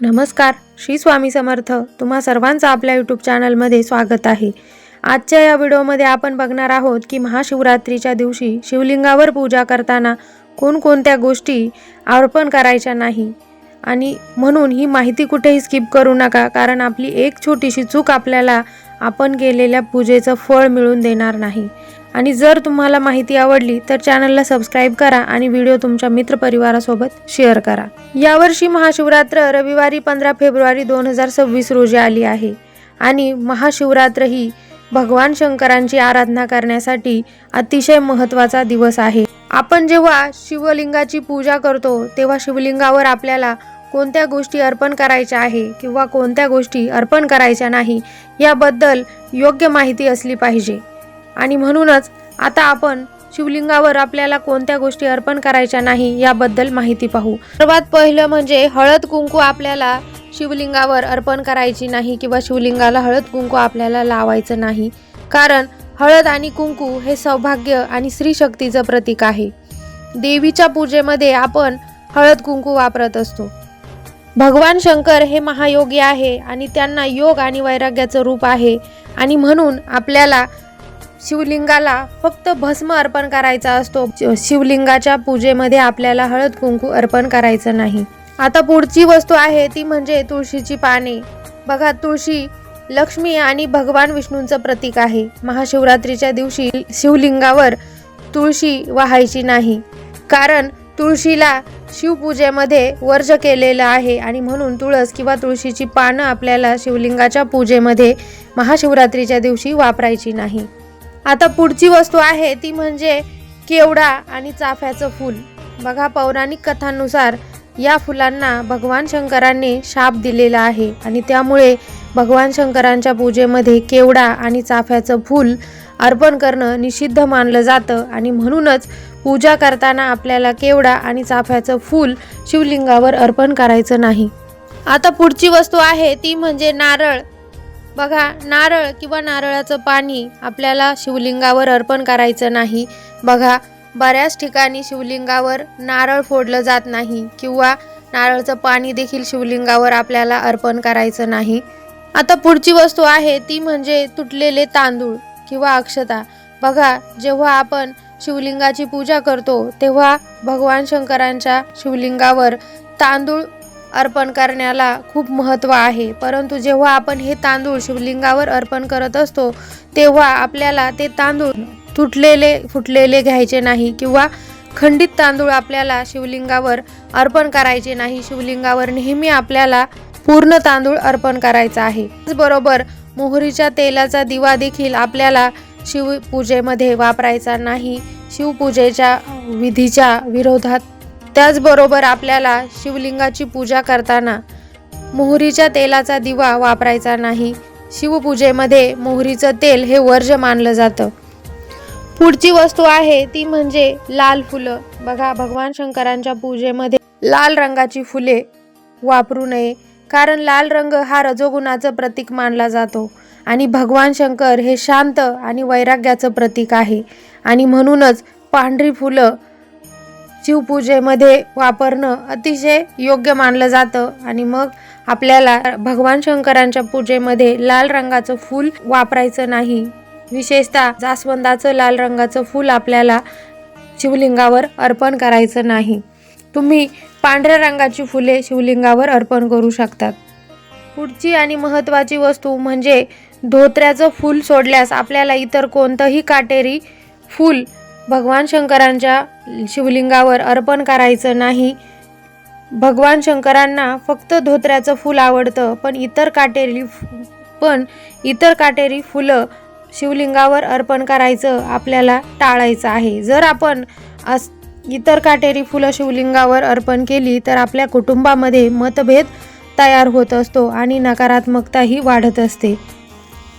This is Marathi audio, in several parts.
नमस्कार. श्री स्वामी समर्थ. तुम्हा सर्वांचं आपल्या यूट्यूब चॅनलमध्ये स्वागत आहे. आजच्या या व्हिडिओमध्ये आपण बघणार आहोत की महाशिवरात्रीच्या दिवशी शिवलिंगावर पूजा करताना कोणकोणत्या गोष्टी अर्पण करायच्या नाही आणि म्हणून ही माहिती कुठेही स्किप करू नका, कारण आपली एक छोटीशी चूक आपल्याला आपण केलेल्या पूजेचं फळ मिळून देणार नाही. आणि जर तुम्हाला माहिती आवडली तर चॅनलला सबस्क्राईब करा आणि व्हिडिओ तुमच्या मित्रपरिवारासोबत शेअर करा. यावर्षी महाशिवरात्र रविवारी 15 फेब्रुवारी 2026 रोजी आली आहे आणि महाशिवरात्र ही भगवान शंकरांची आराधना करण्यासाठी अतिशय महत्त्वाचा दिवस आहे. आपण जेव्हा शिवलिंगाची पूजा करतो तेव्हा शिवलिंगावर आपल्याला कोणत्या गोष्टी अर्पण करायच्या आहे किंवा कोणत्या गोष्टी अर्पण करायच्या नाही याबद्दल योग्य माहिती असली पाहिजे. आणि म्हणूनच आता आपण शिवलिंगावर आपल्याला कोणत्या गोष्टी अर्पण करायच्या नाही याबद्दल माहिती पाहू. सर्वात पहिलं म्हणजे हळद कुंकू आपल्याला शिवलिंगावर अर्पण करायची नाही किंवा शिवलिंगाला हळद कुंकू आपल्याला लावायचं नाही, कारण हळद आणि कुंकू हे सौभाग्य आणि स्त्री शक्तीचं प्रतीक आहे. देवीच्या पूजेमध्ये आपण हळद कुंकू वापरत असतो. भगवान शंकर हे महायोगी आहे आणि त्यांना योग आणि वैराग्याचं रूप आहे आणि म्हणून आपल्याला शिवलिंगाला फक्त भस्म अर्पण करायचा असतो. शिवलिंगाच्या पूजेमध्ये आपल्याला हळद कुंकू अर्पण करायचं नाही. आता पुढची वस्तू आहे ती म्हणजे तुळशीची पाने. बघा, तुळशी लक्ष्मी आणि भगवान विष्णूंचं प्रतीक आहे. महाशिवरात्रीच्या दिवशी शिवलिंगावर तुळशी वाहायची नाही, कारण तुळशीला शिवपूजेमध्ये वर्ज्य केलेलं आहे आणि म्हणून तुळस किंवा तुळशीची पानं आपल्याला शिवलिंगाच्या पूजेमध्ये महाशिवरात्रीच्या दिवशी वापरायची नाही. आता पुढची वस्तू आहे ती म्हणजे केवडा आणि चाफ्याचं फूल. बघा, पौराणिक कथांनुसार या फुलांना भगवान शंकरांनी शाप दिलेला आहे आणि त्यामुळे भगवान शंकरांच्या पूजेमध्ये केवडा आणि चाफ्याचं फूल अर्पण करणं निषिद्ध मानलं जातं आणि म्हणूनच पूजा करताना आपल्याला केवडा आणि चाफ्याचं फूल शिवलिंगावर अर्पण करायचं नाही. आता पुढची वस्तू आहे ती म्हणजे नारळ. बघा, नारळ किंवा नारळाचं पाणी आपल्याला शिवलिंगावर अर्पण करायचं नाही. बघा, बऱ्याच ठिकाणी शिवलिंगावर नारळ फोडलं जात नाही किंवा नारळाचं पाणी देखील शिवलिंगावर आपल्याला अर्पण करायचं नाही. आता पुढची वस्तू आहे ती म्हणजे तुटलेले तांदूळ किंवा अक्षता. बघा, जेव्हा आपण शिवलिंगाची पूजा करतो तेव्हा भगवान शंकरांच्या शिवलिंगावर तांदूळ अर्पण करण्याला खूप महत्त्व आहे, परंतु जेव्हा आपण हे तांदूळ शिवलिंगावर अर्पण करत असतो तेव्हा आपल्याला ते तांदूळ फुटलेले घ्यायचे नाही किंवा खंडित तांदूळ आपल्याला शिवलिंगावर अर्पण करायचे नाही. शिवलिंगावर नेहमी आपल्याला पूर्ण तांदूळ अर्पण करायचा आहे. त्याचबरोबर मोहरीच्या तेलाचा दिवा देखील आपल्याला शिवपूजेमध्ये वापरायचा नाही, शिवपूजेच्या विधीच्या विरोधात. त्याचबरोबर आपल्याला शिवलिंगाची पूजा करताना मोहरीच्या तेलाचा दिवा वापरायचा नाही. शिवपूजेमध्ये मोहरीचं तेल हे वर्ज्य मानलं जातं. पुढची वस्तू आहे ती म्हणजे लाल फुलं. बघा, भगवान शंकरांच्या पूजेमध्ये लाल रंगाची फुले वापरू नये, कारण लाल रंग हा रजोगुणाचं प्रतीक मानला जातो आणि भगवान शंकर हे शांत आणि वैराग्याचं प्रतीक आहे आणि म्हणूनच पांढरी फुलं शिवपूजेमध्ये वापरणं अतिशय योग्य मानलं जातं आणि मग आपल्याला भगवान शंकरांच्या पूजेमध्ये लाल रंगाचं फूल वापरायचं नाही. विशेषतः जास्वंदाचं लाल रंगाचं फूल आपल्याला शिवलिंगावर अर्पण करायचं नाही. तुम्ही पांढऱ्या रंगाची फुले शिवलिंगावर अर्पण करू शकतात. पुढची आणि महत्त्वाची वस्तू म्हणजे धोत्र्याचं फूल सोडल्यास आपल्याला इतर कोणतंही काटेरी फूल भगवान शंकरांच्या शिवलिंगावर अर्पण करायचं नाही. भगवान शंकरांना फक्त धोत्र्याचं फूल आवडतं, पण इतर काटेरी फुलं शिवलिंगावर अर्पण करायचं आपल्याला टाळायचं आहे. जर आपण इतर काटेरी फुलं शिवलिंगावर अर्पण केली तर आपल्या कुटुंबामध्ये मतभेद तयार होत असतो आणि नकारात्मकताही वाढत असते.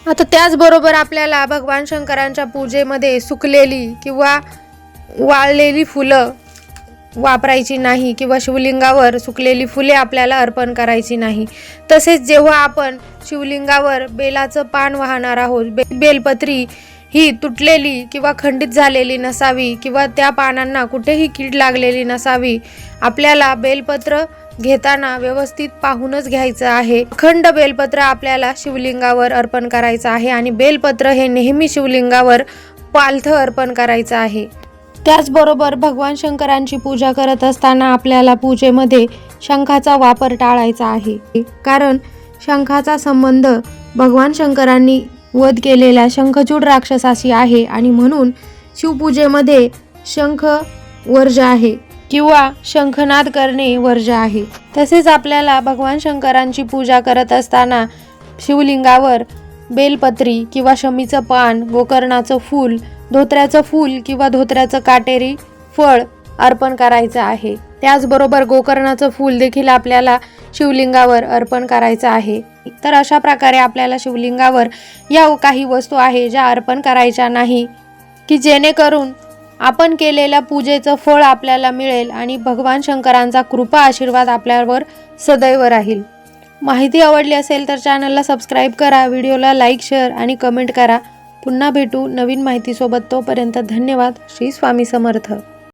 आता त्याचबरोबर आपल्याला भगवान शंकरांच्या पूजेमध्ये सुकलेली किंवा वाळलेली फुलं वापरायची नाही किंवा शिवलिंगावर सुकलेली फुले आपल्याला अर्पण करायची नाही. तसेच जेव्हा आपण शिवलिंगावर बेलाचं पान वाहणार आहोत, बेलपत्री ही तुटलेली किंवा खंडित झालेली नसावी किंवा त्या पानांना कुठेही कीड लागलेली नसावी. आपल्याला बेलपत्र घेताना व्यवस्थित पाहूनच घ्यायचं आहे। अखंड बेलपत्र आपल्याला शिवलिंगावर अर्पण करायचं आहे आणि बेलपत्र हे नेहमी शिवलिंगावर पालथं अर्पण करायचं आहे। त्याचबरोबर भगवान शंकरांची पूजा करत असताना आपल्याला पूजेमध्ये शंखाचा वापर टाळायचा आहे, कारण शंखाचा संबंध भगवान शंकरांनी वध केलेल्या शंखचूड राक्षसाशी आहे आणि म्हणून शिवपूजेमध्ये शंख वर्ज्य आहे किंवा शंखनाद करणे वर्ज्य आहे। तसेच आपल्याला भगवान शंकरांची पूजा करत असताना शिवलिंगावर बेलपत्री किंवा शमीचं पान, गोकर्णाचं फूल, धोत्र्याचं फूल किंवा धोत्र्याचं काटेरी फळ अर्पण करायचं आहे। त्याचबरोबर गोकर्णाचं फूल देखील आपल्याला शिवलिंगावर अर्पण करायचं आहे। तर अशा प्रकारे आपल्याला शिवलिंगावर या काही वस्तू आहे ज्या अर्पण करायच्या नाही, की जेणेकरून आपण केलेल्या पूजेचं फळ आपल्याला मिळेल आणि भगवान शंकरांचा कृपा आशीर्वाद आपल्यावर सदैव राहील। माहिती आवडली असेल तर चॅनलला सबस्क्राईब करा, व्हिडिओला लाईक, शेअर आणि कमेंट करा। पुन्हा भेटू नवीन माहितीसोबत, तोपर्यंत धन्यवाद। श्री स्वामी समर्थ।